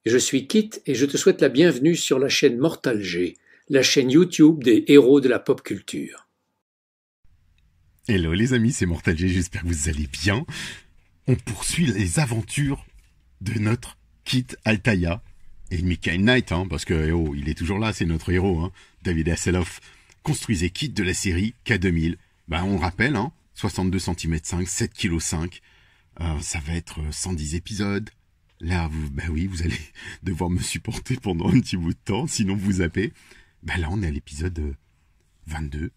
Je suis Kit et je te souhaite la bienvenue sur la chaîne Mortal G, la chaîne YouTube des héros de la pop culture. Hello les amis, c'est Mortal G, j'espère que vous allez bien. On poursuit les aventures de notre Kit Altaïa et Michael Knight, parce que il est toujours là, c'est notre héros, David Hasselhoff. Construisez Kit de la série K2000. On rappelle, 62 cm 5, 7 kg 5. Ça va être 110 épisodes. Là, vous allez devoir me supporter pendant un petit bout de temps, sinon vous zappez. Là, on est à l'épisode 22,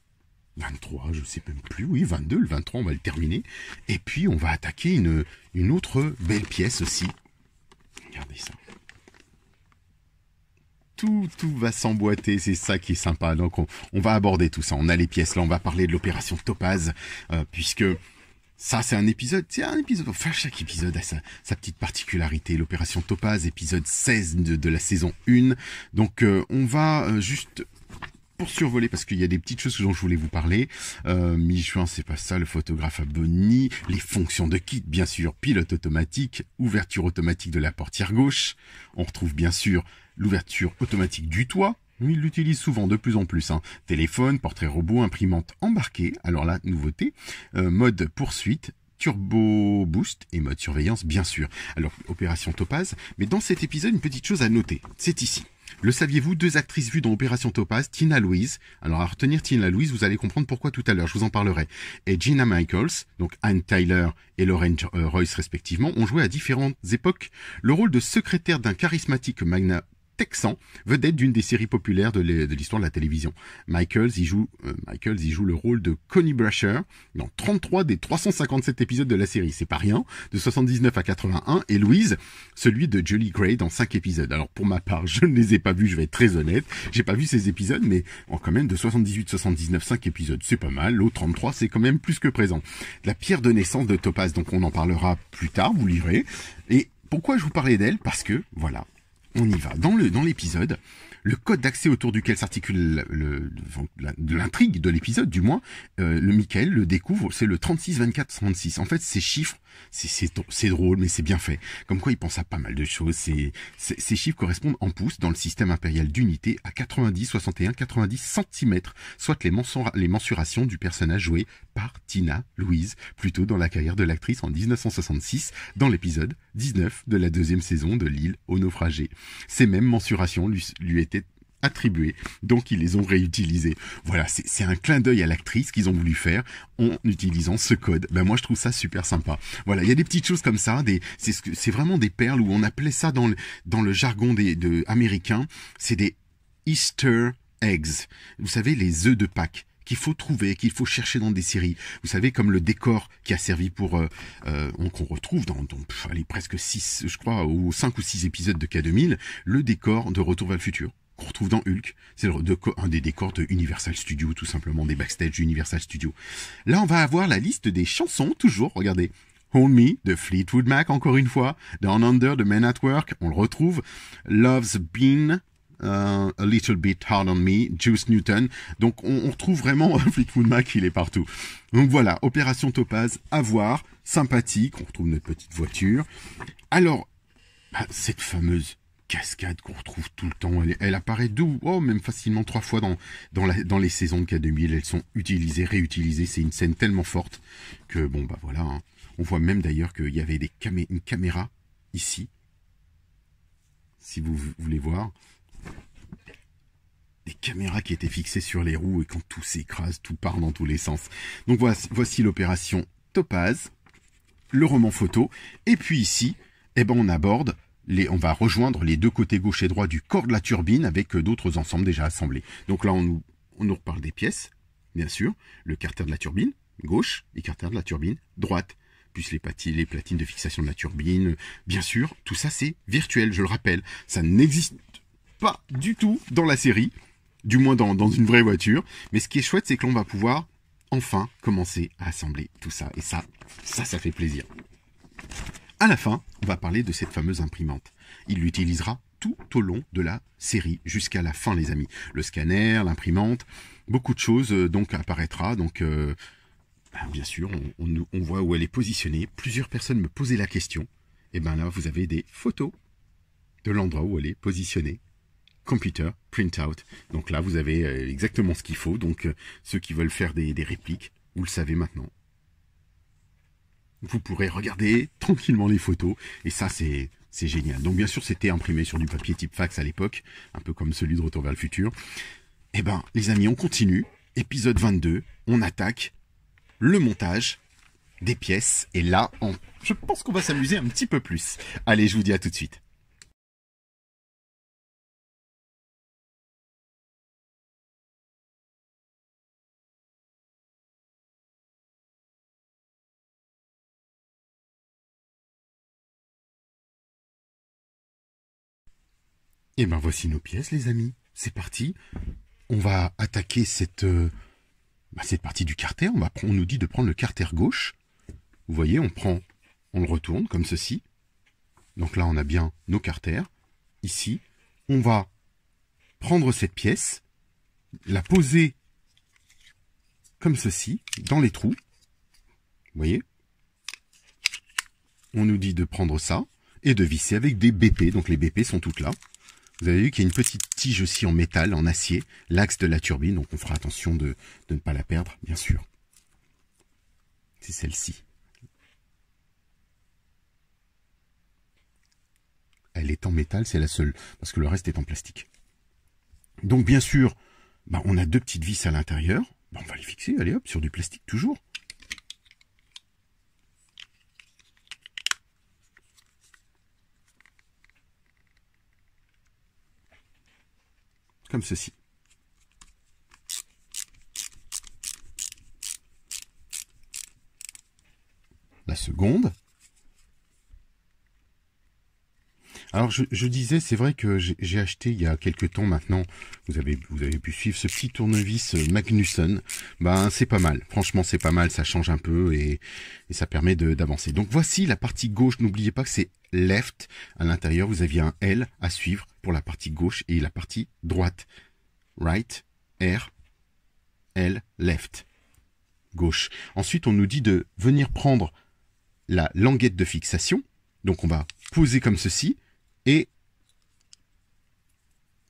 23, je sais même plus. Oui, 22, le 23, on va le terminer. Et puis, on va attaquer une autre belle pièce aussi. Regardez ça. Tout va s'emboîter, c'est ça qui est sympa. Donc, on va aborder tout ça. On a les pièces, là, on va parler de l'opération Topaz, puisque... Ça, c'est un épisode, enfin, chaque épisode a sa petite particularité. L'opération Topaz, épisode 16 de la saison 1. Donc, on va juste, pour survoler, parce qu'il y a des petites choses dont je voulais vous parler. Mi-juin, c'est pas ça, le photographe Bonnie, les fonctions de Kit, bien sûr, pilote automatique, ouverture automatique de la portière gauche. On retrouve bien sûr l'ouverture automatique du toit. Il l'utilise souvent, de plus en plus. Téléphone, portrait robot, imprimante embarquée. Alors là, nouveauté. Mode poursuite, turbo boost et mode surveillance, bien sûr. Alors, opération Topaz. Mais dans cet épisode, une petite chose à noter. C'est ici. Le saviez-vous, 2 actrices vues dans Opération Topaz, Tina Louise. Alors, à retenir Tina Louise, vous allez comprendre pourquoi tout à l'heure, je vous en parlerai. Et Gina Michaels, donc Anne Tyler et Lauren Royce respectivement, ont joué à différentes époques le rôle de secrétaire d'un charismatique magnat texan, vedette d'une des séries populaires de l'histoire de la télévision. Michaels y joue le rôle de Connie Brasher dans 33 des 357 épisodes de la série. C'est pas rien, de 79 à 81, et Louise, celui de Julie Gray dans 5 épisodes. Alors pour ma part, je ne les ai pas vus, je vais être très honnête. J'ai pas vu ces épisodes, mais quand même de 78, 79, 5 épisodes, c'est pas mal. L'autre 33, c'est quand même plus que présent. La pierre de naissance de Topaz, donc on en parlera plus tard, vous lirez. Et pourquoi je vous parlais d'elle? Parce que, voilà, on y va. Dans l'épisode, le code d'accès autour duquel s'articule l'intrigue de l'épisode, du moins, le Michael le découvre, c'est le 36 24 36. En fait, ces chiffres, c'est drôle, mais c'est bien fait. Comme quoi, il pense à pas mal de choses. Ces chiffres correspondent en pouces dans le système impérial d'unité à 90, 61, 90 cm, soit les mensurations du personnage joué par Tina Louise, plutôt dans la carrière de l'actrice en 1966, dans l'épisode 19 de la 2e saison de L'île aux naufragés. Ces mêmes mensurations lui étaient attribuées, donc ils les ont réutilisées. Voilà, c'est un clin d'œil à l'actrice qu'ils ont voulu faire en utilisant ce code. Moi je trouve ça super sympa. Voilà, il y a des petites choses comme ça, c'est vraiment des perles, où on appelait ça dans le jargon américain, c'est des Easter eggs. Vous savez, les œufs de Pâques qu'il faut trouver, qu'il faut chercher dans des séries. Vous savez, comme le décor qui a servi pour... qu'on retrouve dans presque 6, je crois, ou 5 ou 6 épisodes de K2000, le décor de Retour vers le futur, qu'on retrouve dans Hulk. C'est un des décors de Universal Studios, tout simplement, des backstage d'Universal Studios. Là, on va avoir la liste des chansons, toujours, regardez. Hold Me, de Fleetwood Mac, encore une fois. Down Under, de Men at Work, on le retrouve. Love's Been... A Little Bit Hard on Me, Juice Newton. Donc on retrouve vraiment Fleetwood Mac, il est partout. Donc voilà, Opération Topaz, à voir, sympathique. On retrouve notre petite voiture. Alors, cette fameuse cascade qu'on retrouve tout le temps, elle apparaît même facilement 3 fois dans les saisons de K2000. Elles sont utilisées, réutilisées. C'est une scène tellement forte que voilà. On voit même d'ailleurs qu'il y avait une caméra ici, si vous voulez voir. Des caméras qui étaient fixées sur les roues, et quand tout s'écrase, tout part dans tous les sens. Donc voici l'opération Topaz, le roman photo, et puis ici, on aborde, on va rejoindre les 2 côtés gauche et droit du corps de la turbine avec d'autres ensembles déjà assemblés. Donc là, on nous reparle des pièces, bien sûr, le carter de la turbine, gauche, et carter de la turbine, droite, plus les platines de fixation de la turbine, bien sûr, tout ça c'est virtuel, je le rappelle, ça n'existe pas du tout dans la série, du moins dans une vraie voiture. Mais ce qui est chouette, c'est que l'on va pouvoir enfin commencer à assembler tout ça. Et ça fait plaisir. À la fin, on va parler de cette fameuse imprimante. Il l'utilisera tout au long de la série, jusqu'à la fin, les amis. Le scanner, l'imprimante, beaucoup de choses donc apparaîtra. Donc, bien sûr, on voit où elle est positionnée. Plusieurs personnes me posaient la question. Et là, vous avez des photos de l'endroit où elle est positionnée. Computer, Printout. Donc là, vous avez exactement ce qu'il faut. Donc, ceux qui veulent faire des répliques, vous le savez maintenant. Vous pourrez regarder tranquillement les photos. Et ça, c'est génial. Donc, bien sûr, c'était imprimé sur du papier type fax à l'époque, un peu comme celui de Retour vers le futur. Eh ben, les amis, on continue. Épisode 22, on attaque le montage des pièces. Et là, je pense qu'on va s'amuser un petit peu plus. Allez, je vous dis à tout de suite. Et ben voici nos pièces, les amis. C'est parti. On va attaquer cette partie du carter. On nous dit de prendre le carter gauche. Vous voyez, on le retourne comme ceci. Donc là, on a bien nos carters. Ici, on va prendre cette pièce, la poser comme ceci, dans les trous. Vous voyez? On nous dit de prendre ça et de visser avec des BP. Donc les BP sont toutes là. Vous avez vu qu'il y a une petite tige aussi en métal, en acier, l'axe de la turbine, donc on fera attention de ne pas la perdre, bien sûr. C'est celle-ci. Elle est en métal, c'est la seule, parce que le reste est en plastique. Donc bien sûr, on a deux petites vis à l'intérieur. On va les fixer, allez hop, sur du plastique toujours. Comme ceci. La seconde. Alors je disais, c'est vrai que j'ai acheté il y a quelques temps maintenant, vous avez pu suivre ce petit tournevis Magnusson. C'est pas mal, franchement c'est pas mal, ça change un peu et ça permet d'avancer. Donc voici la partie gauche, n'oubliez pas que c'est left, à l'intérieur vous aviez un L à suivre pour la partie gauche et la partie droite. Right, R, L, left, gauche. Ensuite on nous dit de venir prendre la languette de fixation, donc on va poser comme ceci. Et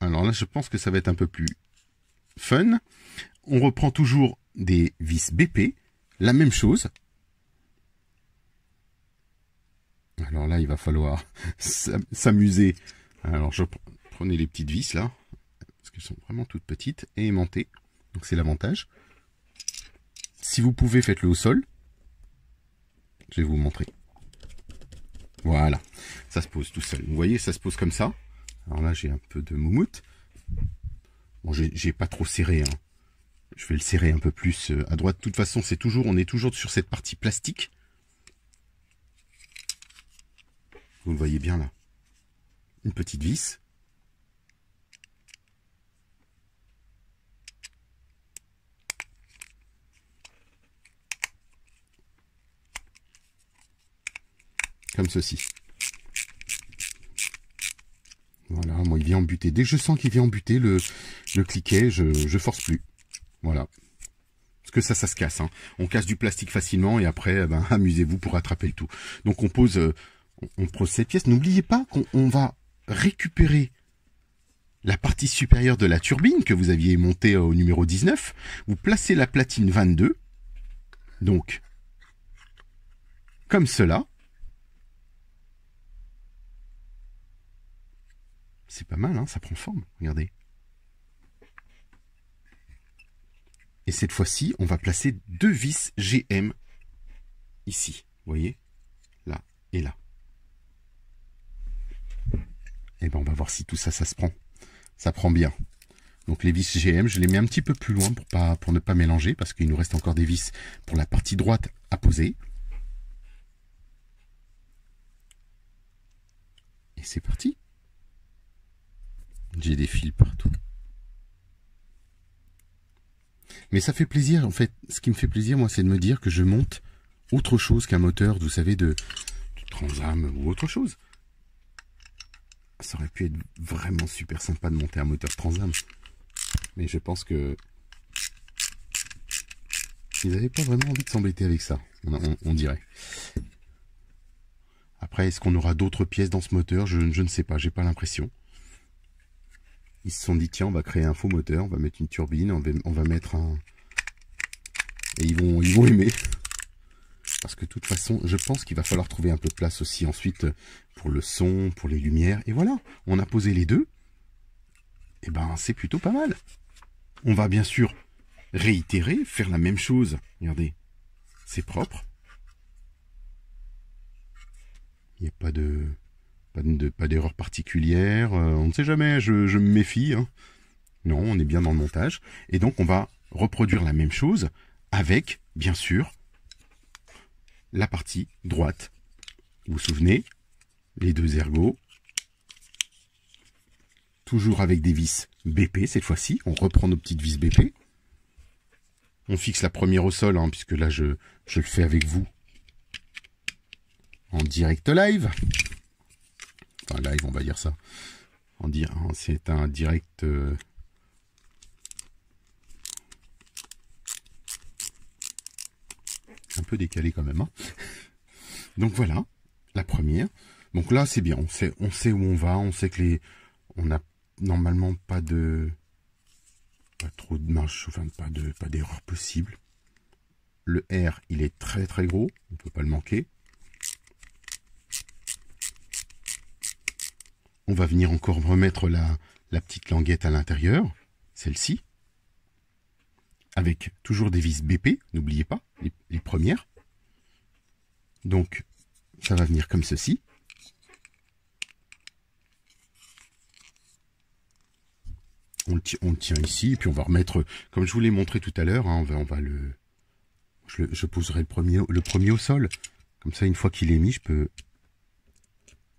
alors là, je pense que ça va être un peu plus fun. On reprend toujours des vis BP, la même chose. Alors là, il va falloir s'amuser. Alors, prenez les petites vis là, parce qu'elles sont vraiment toutes petites et aimantées. Donc c'est l'avantage. Si vous pouvez, faites-le au sol. Je vais vous montrer. Voilà, ça se pose tout seul. Vous voyez, ça se pose comme ça. Alors là, j'ai un peu de moumoute. Bon, j'ai pas trop serré. Je vais le serrer un peu plus à droite. De toute façon, on est toujours sur cette partie plastique. Vous le voyez bien là. Une petite vis. Comme ceci. Voilà, moi il vient en butée. Dès que je sens qu'il vient en butée, le cliquet, je force plus. Voilà. Parce que ça se casse. On casse du plastique facilement et après, amusez-vous pour rattraper le tout. Donc on pose cette pièce. N'oubliez pas qu'on va récupérer la partie supérieure de la turbine que vous aviez montée au numéro 19. Vous placez la platine 22. Donc, comme cela. C'est pas mal, ça prend forme, regardez. Et cette fois-ci, on va placer deux vis GM ici, vous voyez, là et là. Et on va voir si tout ça, ça se prend. Ça prend bien. Donc les vis GM, je les mets un petit peu plus loin pour ne pas mélanger, parce qu'il nous reste encore des vis pour la partie droite à poser. Et c'est parti. J'ai des fils partout. Mais ça fait plaisir, en fait. Ce qui me fait plaisir, moi, c'est de me dire que je monte autre chose qu'un moteur, vous savez, de Transam ou autre chose. Ça aurait pu être vraiment super sympa de monter un moteur Transam. Mais je pense que ils n'avaient pas vraiment envie de s'embêter avec ça, on dirait. Après, est-ce qu'on aura d'autres pièces dans ce moteur? Je ne sais pas, j'ai pas l'impression. Ils se sont dit, tiens, on va créer un faux moteur, on va mettre une turbine, on va mettre un... Et ils vont aimer. Parce que de toute façon, je pense qu'il va falloir trouver un peu de place aussi ensuite pour le son, pour les lumières. Et voilà, on a posé les deux. Et ben, c'est plutôt pas mal. On va bien sûr réitérer, faire la même chose. Regardez, c'est propre. Il n'y a pas d'erreur particulière. On ne sait jamais, je me méfie. Hein. Non, on est bien dans le montage. Et donc, on va reproduire la même chose avec, bien sûr, la partie droite. Vous vous souvenez, les deux ergots. Toujours avec des vis BP cette fois-ci. On reprend nos petites vis BP. On fixe la première au sol, hein, puisque là, je le fais avec vous en direct live. Enfin, live, on va dire ça. C'est un direct... un peu décalé quand même. Hein. Donc voilà, la première. Donc là, c'est bien. On sait où on va. On sait que on n'a normalement pas trop de marge, enfin pas d'erreur possible. Le R, il est très très gros. On ne peut pas le manquer. On va venir encore remettre la petite languette à l'intérieur. Celle-ci. Avec toujours des vis BP, n'oubliez pas, les premières. Donc, ça va venir comme ceci. On le tient ici, et puis on va remettre, comme je vous l'ai montré tout à l'heure, hein, je poserai le premier au sol. Comme ça, une fois qu'il est mis, je peux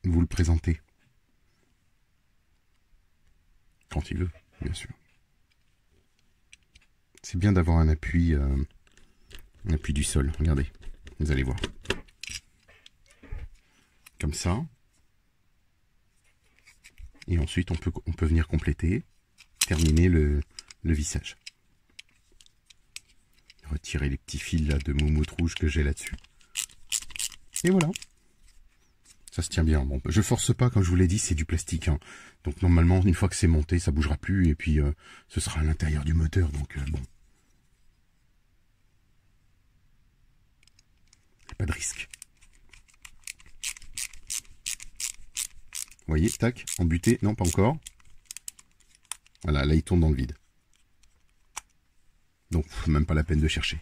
vous le présenter. Quand il veut, bien sûr. C'est bien d'avoir un appui du sol. Regardez, vous allez voir. Comme ça. Et ensuite, on peut venir compléter, terminer le vissage. Retirer les petits fils là de moumoute rouge que j'ai là-dessus. Et voilà. Ça se tient bien. Bon, je force pas, comme je vous l'ai dit, c'est du plastique. Hein. Donc normalement, une fois que c'est monté, ça bougera plus. Et puis, ce sera à l'intérieur du moteur. Donc bon. Pas de risque. Vous voyez, tac, embuté, non pas encore. Voilà, là il tourne dans le vide. Donc même pas la peine de chercher.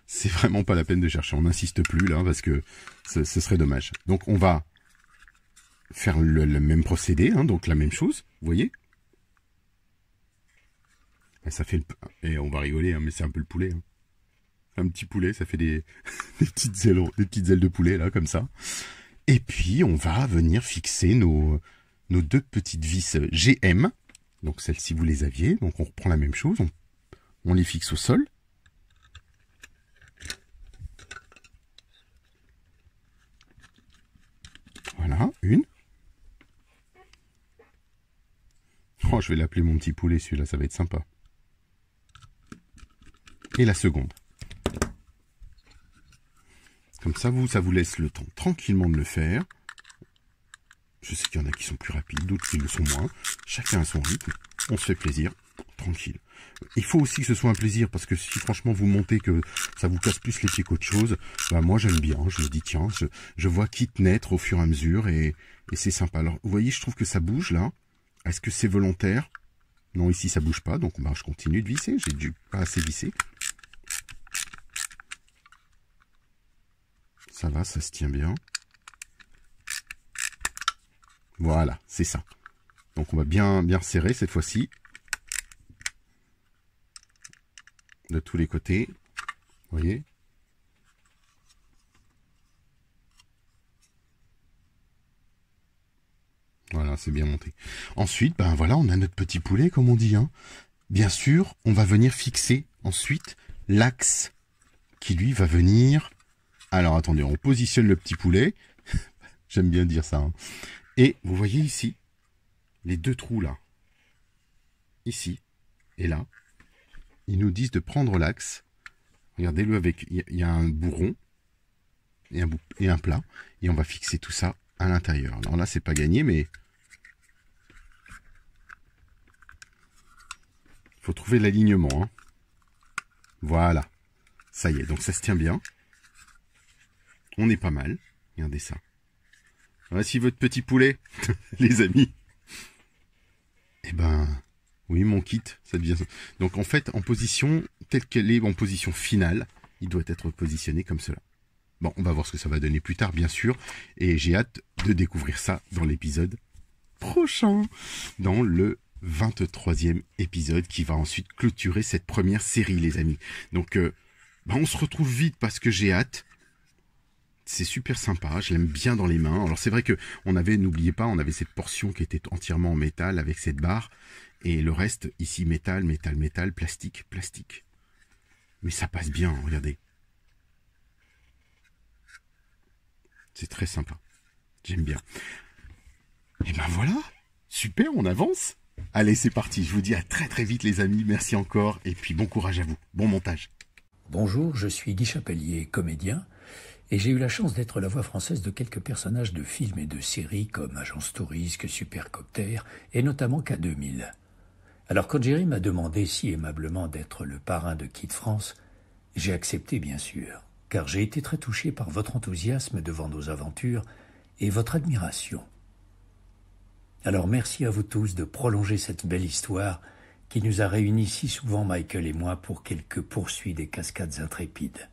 C'est vraiment pas la peine de chercher. On n'insiste plus là parce que ce serait dommage. Donc on va faire le même procédé, hein, donc la même chose, vous voyez. Et ça fait et on va rigoler, hein, mais c'est un peu le poulet. Hein. Un petit poulet, ça fait des petites ailes de poulet, là, comme ça. Et puis, on va venir fixer nos deux petites vis GM. Donc, celles-ci, vous les aviez. Donc, on reprend la même chose. On les fixe au sol. Voilà, une. Oh, je vais l'appeler mon petit poulet, celui-là, ça va être sympa. Et la seconde. Comme ça vous laisse le temps tranquillement de le faire. Je sais qu'il y en a qui sont plus rapides, d'autres qui le sont moins. Chacun à son rythme. On se fait plaisir, tranquille. Il faut aussi que ce soit un plaisir, parce que si franchement vous montez que ça vous casse plus les pieds qu'autre chose, bah moi j'aime bien. Je me dis tiens, je vois Kit naître au fur et à mesure et c'est sympa. Alors vous voyez, je trouve que ça bouge là. Est-ce que c'est volontaire? Non, ici ça bouge pas, donc bah, je continue de visser. J'ai pas assez vissé. Ça va, ça se tient bien. Voilà, c'est ça. Donc on va bien serrer cette fois-ci. De tous les côtés. Vous voyez? Voilà, c'est bien monté. Ensuite, ben voilà, on a notre petit poulet, comme on dit. Hein. Bien sûr, on va venir fixer ensuite l'axe qui, lui, va venir... Alors, attendez, on positionne le petit poulet. J'aime bien dire ça. Hein. Et vous voyez ici, les deux trous là, ici et là, ils nous disent de prendre l'axe. Regardez-le avec, il y a un bourron et un plat. Et on va fixer tout ça à l'intérieur. Alors là, c'est pas gagné, mais faut trouver l'alignement. Hein. Voilà. Ça y est, donc ça se tient bien. On est pas mal. Regardez ça. Voici votre petit poulet, les amis. Eh ben, oui, mon kit, ça devient ça. Donc en fait, en position telle qu'elle est, en position finale, il doit être positionné comme cela. Bon, on va voir ce que ça va donner plus tard, bien sûr. Et j'ai hâte de découvrir ça dans l'épisode prochain. Dans le 23e épisode qui va ensuite clôturer cette première série, les amis. Donc, on se retrouve vite parce que j'ai hâte. C'est super sympa, je l'aime bien dans les mains. Alors c'est vrai que n'oubliez pas, on avait cette portion qui était entièrement en métal avec cette barre. Et le reste, ici, métal, métal, métal, plastique, plastique. Mais ça passe bien, regardez. C'est très sympa. J'aime bien. Et ben voilà, super, on avance. Allez, c'est parti. Je vous dis à très très vite, les amis. Merci encore. Et puis bon courage à vous. Bon montage. Bonjour, je suis Guy Chapelier, comédien, et j'ai eu la chance d'être la voix française de quelques personnages de films et de séries comme Agence Tourisque, Supercopter et notamment K2000. Alors quand Jerry m'a demandé si aimablement d'être le parrain de Kid France, j'ai accepté bien sûr, car j'ai été très touché par votre enthousiasme devant nos aventures et votre admiration. Alors merci à vous tous de prolonger cette belle histoire qui nous a réunis si souvent, Michael et moi, pour quelques poursuites des cascades intrépides.